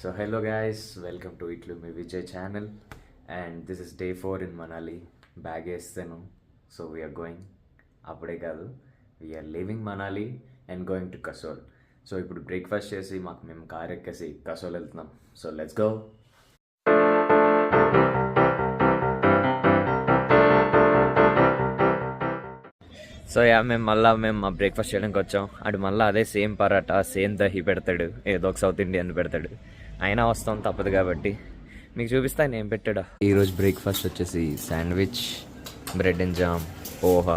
So hello guys, welcome to Itlu Me Vijay channel, and this is day 4 in Manali. Bag వేస్తాను. So we are going. అప్పుడే కాదు, we are leaving Manali and going to Kasol. So ఇప్పుడు breakfast చేసి మేము car ఎక్కేసి కసోల్ వెళ్తున్నాం. So let's go. So మేము మా బ్రేక్ఫాస్ట్ చేయడానికి వచ్చాం. అటు మళ్ళీ అదే సేమ్ పరాటా, సేమ్ దహి పెడతాడు, ఏదో ఒక సౌత్ ఇండియన్ పెడతాడు. అయినా వస్తాం తప్పదు కాబట్టి మీకు చూపిస్తాను ఏం పెట్టాడు. ఈరోజు బ్రేక్ఫాస్ట్ వచ్చేసి sandwich, bread and jam, poha,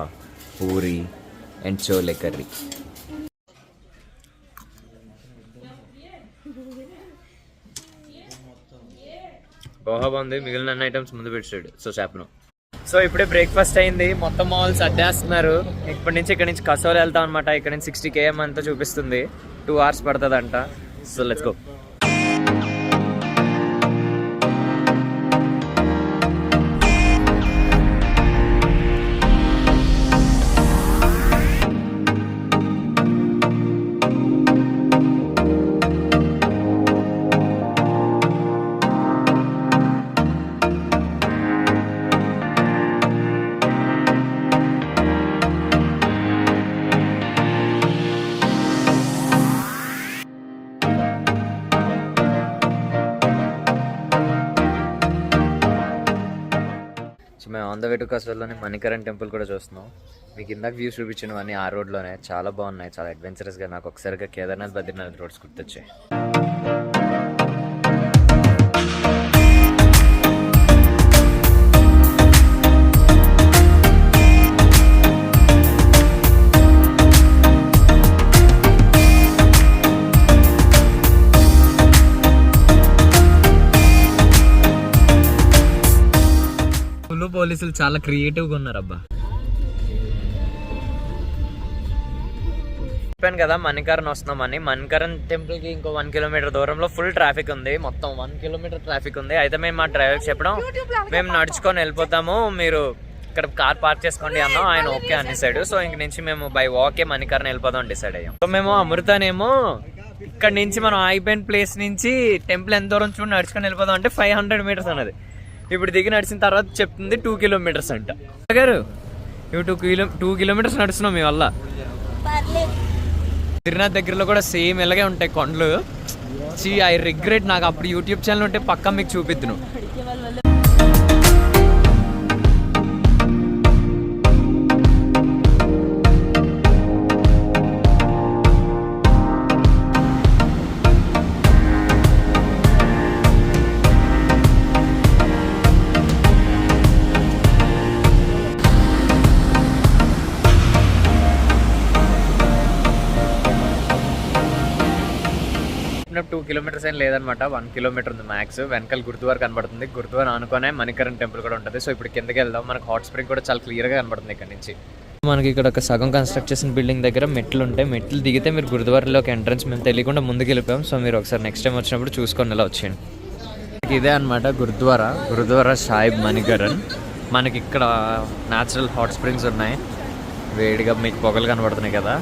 puri and chole curry. Poha బాగుంది, మిగిలిన అన్ని ఐటమ్స్ ముందు పెట్టాడు. సో చెప్పను. సో ఇప్పుడే బ్రేక్ఫాస్ట్ అయింది, మొత్తం మాల్ సర్దేస్తున్నారు. ఇక్కడ నుంచి కసోల్ వెళ్తాం అనమాట. ఇక్కడ నుంచి 60 km అంతా చూపిస్తుంది, 2 hours పడుతుందంట. So let's go. మేము ఆన్ ద వే టు కసోల్లోనే మణికరణ్ టెంపుల్ కూడా చూస్తున్నాం. మీకు ఇందాక వ్యూస్ చూపించినవన్నీ ఆ రోడ్లోనే చాలా బాగున్నాయి, చాలా అడ్వెంచరస్గా. నాకు ఒకసారిగా కేదార్నాథ్, బద్రీనాథ్ రోడ్స్ గుర్తొచ్చాయి. పోలీసులు చాలా క్రియేటివ్గా ఉన్నారు అబ్బా. చెప్పాను కదా మణికరణ్ వస్తున్నామని. మణికరణ్ టెంపుల్కి ఇంకో 1 kilometer దూరంలో ఫుల్ ట్రాఫిక్ ఉంది, మొత్తం 1 kilometer ట్రాఫిక్ ఉంది. అయితే మేము మా డ్రైవర్కి చెప్పడం, మేము నడుచుకొని వెళ్ళిపోతాము, మీరు ఇక్కడ కార్ పార్క్ చేసుకోండి అన్నాం. ఆయన ఓకే అనేసాడు. సో ఇంక నుంచి మేము బై వాకే మణికరణ్ వెళ్ళిపోదాం డిసైడ్ అయ్యాం. సో మేము అమృతానేమో ఇక్కడ నుంచి మనం ఆగిపోయిన ప్లేస్ నుంచి టెంపుల్ ఎంత దూరం చూడండి నడుచుకొని వెళ్ళిపోదాం అంటే 500 meters అన్నది. ఇప్పుడు దిగి నడిచిన తర్వాత చెప్తుంది 2 kilometers అంట. గారు ఇవి 2 kilometers నడుస్తున్నాం మీ వల్ల. తిరునాథ్ దగ్గరలో కూడా సేమ్ ఇలాగే ఉంటాయి కొండలు. ఐ రిగ్రెట్, నాకు అప్పుడు యూట్యూబ్ ఛానల్ ఉంటే పక్కా మీకు చూపిద్దును. టూ 2 kilometers ఏం లేదనమాట, 1 kilometer ఉంది మ్యాక్స్. వెనకాల గురుద్వారా కనబడుతుంది, గురుద్వారా అనుకునే మణికరణ్ టెంపుల్ కూడా ఉంటుంది. సో ఇప్పుడు కిందకి వెళ్దాం. మనకు హాట్ స్ప్రింగ్ కూడా చాలా క్లియర్గా కనబడుతుంది ఇక్కడ నుంచి. మనకి ఇక్కడ ఒక సగం కన్స్ట్రక్ట్ చేసిన బిల్డింగ్ దగ్గర మెట్లు ఉంటాయి. మెట్లు దిగితే మీరు గురుద్వారాలోకి ఎంట్రన్స్. మేము తెలియకుండా ముందుకు వెళ్ళిపోయాం. సో మీరు ఒకసారి నెక్స్ట్ టైం వచ్చినప్పుడు చూసుకొని ఇలా వచ్చేయండి. ఇదే అనమాట గురుద్వారా సాహిబ్ మణికరణ్. మనకి ఇక్కడ న్యాచురల్ హాట్ స్ప్రింగ్స్ ఉన్నాయి, వేడిగా మీకు పొగలు కనబడుతున్నాయి కదా.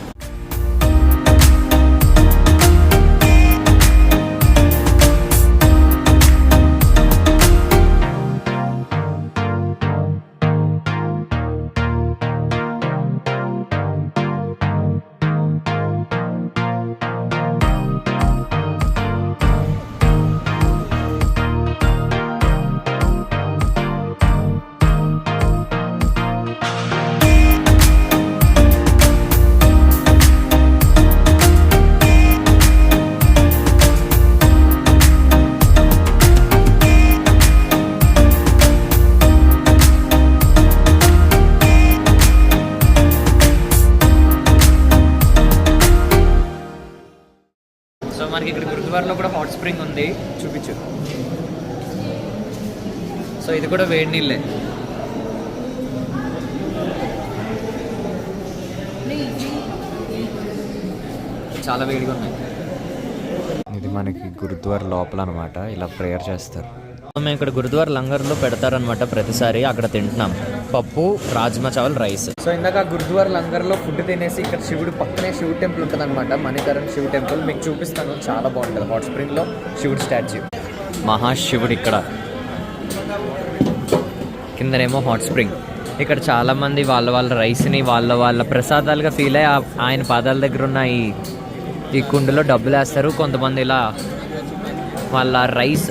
మనకి ఇక్కడ గురుద్వారాలో కూడా హాట్ స్ప్రింగ్ ఉంది, చూపించు. సో ఇది కూడా వేడి నీళ్ళే. చాలా వేడిగా ఉన్నాయి. ఇది మనకి గురుద్వారా లోపల అనమాట. ఇలా ప్రేయర్ చేస్తారు. మేము ఇక్కడ గురుద్వార్ లంగర్లో పెడతారనమాట ప్రతిసారి, అక్కడ తింటున్నాం పప్పు రాజ్మా చావల్ రైస్. సో ఇందాక గురుద్వార్ లంగర్లో ఫుడ్ తినేసి ఇక్కడ శివుడు పక్కనే శివుడు టెంపుల్ ఉంటుంది అనమాట, మణికరణ్ శివుడు టెంపుల్. మీకు చూపిస్తాను, చాలా బాగుంటుంది. హాట్ స్ప్రింగ్లో శివుడు స్టాచ్యూ, మహాశివుడు ఇక్కడ కిందనేమో హాట్ స్ప్రింగ్. ఇక్కడ చాలామంది వాళ్ళ రైస్ని వాళ్ళ ప్రసాదాలుగా ఫీల్ అయ్యి ఆయన పాదాల దగ్గర ఉన్న ఈ కుండలో డబ్బులు వేస్తారు. కొంతమంది ఇలా వాళ్ళ రైస్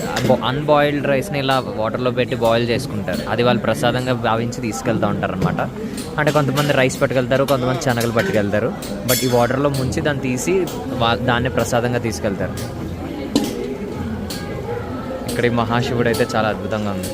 అన్బాయిల్డ్ రైస్ని ఇలా వాటర్లో పెట్టి బాయిల్ చేసుకుంటారు, అది వాళ్ళు ప్రసాదంగా భావించి తీసుకెళ్తూ ఉంటారు అనమాట. అంటే కొంతమంది రైస్ పట్టుకెళ్తారు, కొంతమంది శనగలు పట్టుకెళ్తారు. బట్ ఈ వాటర్లో ముంచి దాన్ని తీసి దాన్ని ప్రసాదంగా తీసుకెళ్తారు. ఇక్కడ ఈ మహాశివుడు అయితే చాలా అద్భుతంగా ఉంది.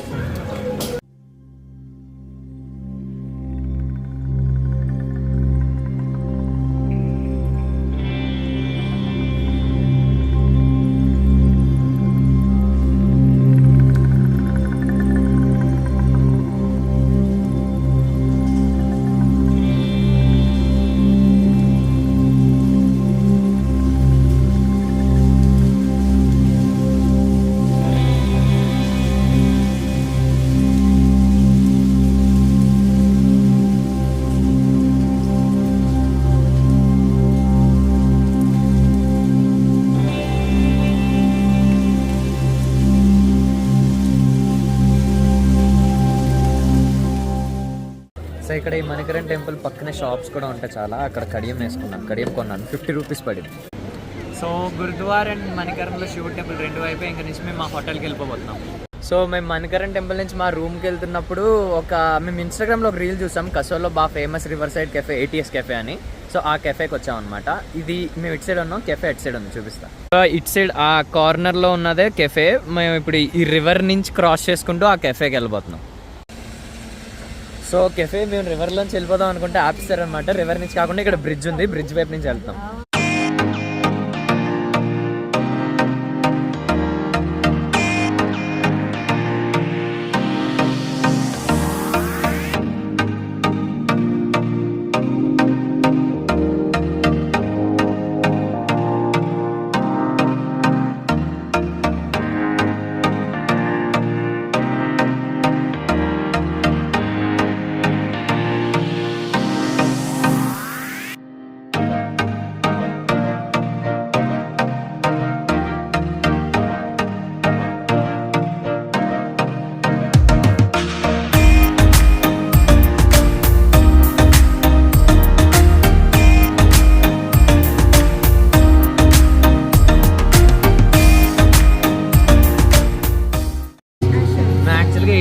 సో ఇక్కడ ఈ మణికరణ్ టెంపుల్ పక్కనే షాప్స్ కూడా ఉంటాయి చాలా. అక్కడ కడియం వేసుకున్నాను, కడియం కొన్నాను, 50 రూపీస్ పడింది. సో గురుద్వార్ అండ్ మణికరణ్లో శివుడు టెంపుల్ రెండు వైపు ఇంకా నుంచి మేము మా హోటల్కి వెళ్ళిపోతున్నాం. సో మేము మణికరణ్ టెంపుల్ నుంచి మా రూమ్కి వెళ్తున్నప్పుడు మేము ఇన్స్టాగ్రామ్లో ఒక రీల్ చూసాం, కసోల్లో బాగా famous river side cafe, ATS cafe అని. సో ఆ కెఫేకి వచ్చాం అనమాట. ఇది మేము ఇటు సైడ్ ఉన్నాం, కెఫే అటు సైడ్ ఉంది, చూపిస్తాం. సో ఇటు సైడ్ ఆ కార్నర్లో ఉన్నదే కెఫే. మేము ఇప్పుడు ఈ రివర్ నుంచి క్రాస్ చేసుకుంటూ ఆ కెఫేకి వెళ్ళిపోతున్నాం. సో కెఫే మేము రివర్లోంచి వెళ్ళిపోదాం అనుకుంటే ఆపిస్తారనమాట. రివర్ నుంచి కాకుండా ఇక్కడ బ్రిడ్జ్ ఉంది, బ్రిడ్జ్ వైపు నుంచి వెళ్తాం.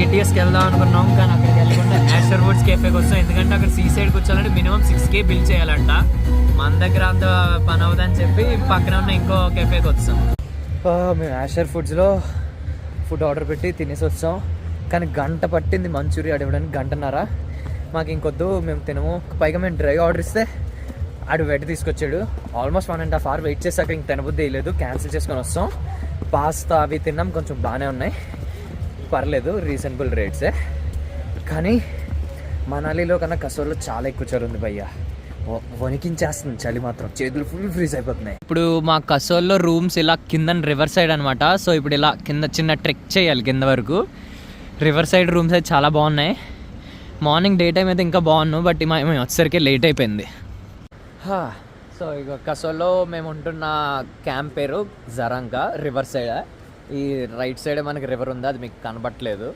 ATSకి వెళ్దాం అనుకున్నాం, కానీ అక్కడికి వెళ్ళకుండా యాషర్ వుడ్స్ కెఫేకి వస్తాం. ఎందుకంటే అక్కడ సీ సైడ్కి వచ్చాలంటే మినిమం 6K బిల్ చేయాలంట. మన దగ్గర అంత పని అవుదని చెప్పి పక్కన ఉన్న ఇంకో కెఫేకి వచ్చాం. మేము యాషర్ ఫుడ్స్లో ఫుడ్ ఆర్డర్ పెట్టి తినేసి వచ్చాం, కానీ గంట పట్టింది మంచూరియా ఇవ్వడానికి, గంటన్నర. మాకు ఇంకొద్దు, మేము తినము. పైగా మేము డ్రై ఆర్డర్ ఇస్తే ఆడు వెయిట్ తీసుకొచ్చాడు. ఆల్మోస్ట్ 1.5 hours వెయిట్ చేసి అక్కడ ఇంక తినబుద్ధి వేయలేదు, క్యాన్సిల్ చేసుకొని వస్తాం. పాస్తా అవి తిన్నాం, కొంచెం బాగానే ఉన్నాయి, పర్లేదు, రీజనబుల్ రేట్సే. కానీ మనాలిలో కన్నా కసోల్లో చాలా ఎక్కువ చలి ఉంది భయ్య, వణికించేస్తుంది చలి మాత్రం, చేతులు ఫుల్ ఫ్రీజ్ అయిపోతున్నాయి. ఇప్పుడు మా కసోల్లో రూమ్స్ ఇలా కింద రివర్ సైడ్ అనమాట. సో ఇప్పుడు ఇలా కింద చిన్న ట్రెక్ చేయాలి కింద వరకు. రివర్ సైడ్ రూమ్స్ అయితే చాలా బాగున్నాయి. మార్నింగ్ డే టైం అయితే ఇంకా బాగున్నావు, బట్ మేము వచ్చేసరికి లేట్ అయిపోయింది. సో ఇక కసోల్లో మేము ఉంటున్న క్యాంప్ పేరు జరంగా, రివర్ సైడ్. ఈ రైట్ సైడ్ మనకి రివర్ ఉంది, అది మీకు కనబట్టలేదు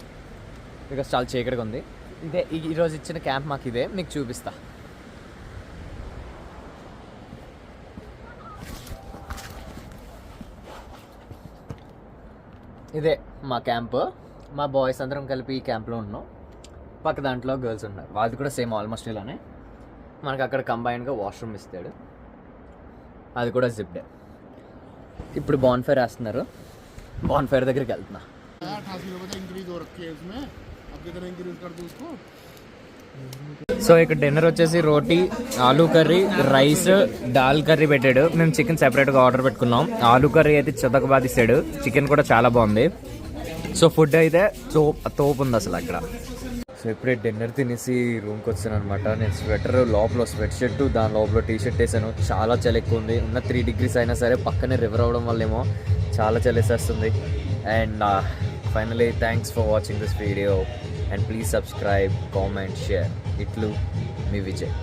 బికాస్ చాలా చీకటిగా ఉంది. ఇదే ఈరోజు ఇచ్చిన క్యాంప్ మాకు ఇదే, మీకు చూపిస్తా. ఇదే మా క్యాంప్. మా బాయ్స్ అందరం కలిపి ఈ క్యాంప్లో ఉన్నాం. పక్క దాంట్లో గర్ల్స్ ఉన్నారు, వాళ్ళు కూడా సేమ్ ఆల్మోస్ట్ ఇలానే. మనకు అక్కడ కంబైన్డ్గా వాష్రూమ్ ఇస్తాడు, అది కూడా జిప్డే. ఇప్పుడు బాన్ఫైర్ వేస్తున్నారు, బాన్ఫైర్ దగ్గరికి వెళ్తున్నా. సో ఇక్కడ డిన్నర్ వచ్చేసి roti, aloo curry, rice, dal curry పెట్టాడు. మేము చికెన్ సెపరేట్గా ఆర్డర్ పెట్టుకున్నాం. ఆలూ కర్రీ అయితే చితక బాధిస్తాడు, చికెన్ కూడా చాలా బాగుంది. సో ఫుడ్ అయితే తోపు ఉంది అసలు అక్కడ. సో ఇప్పుడే డిన్నర్ తినేసి రూమ్కి వచ్చాను అనమాట. నేను స్వెటర్ లోపల స్వెట్ షర్ట్, దాని లోపల టీ-షర్ట్ వేసాను. చాలా చలి ఎక్కువ ఉంది, ఉన్న 3 degrees అయినా సరే పక్కనే రివర్ అవ్వడం వల్ల ఏమో చాలా చలి వేసేస్తుంది. And finally thanks for watching this video and please subscribe, comment, share. ఇట్లు మీ విజయ్.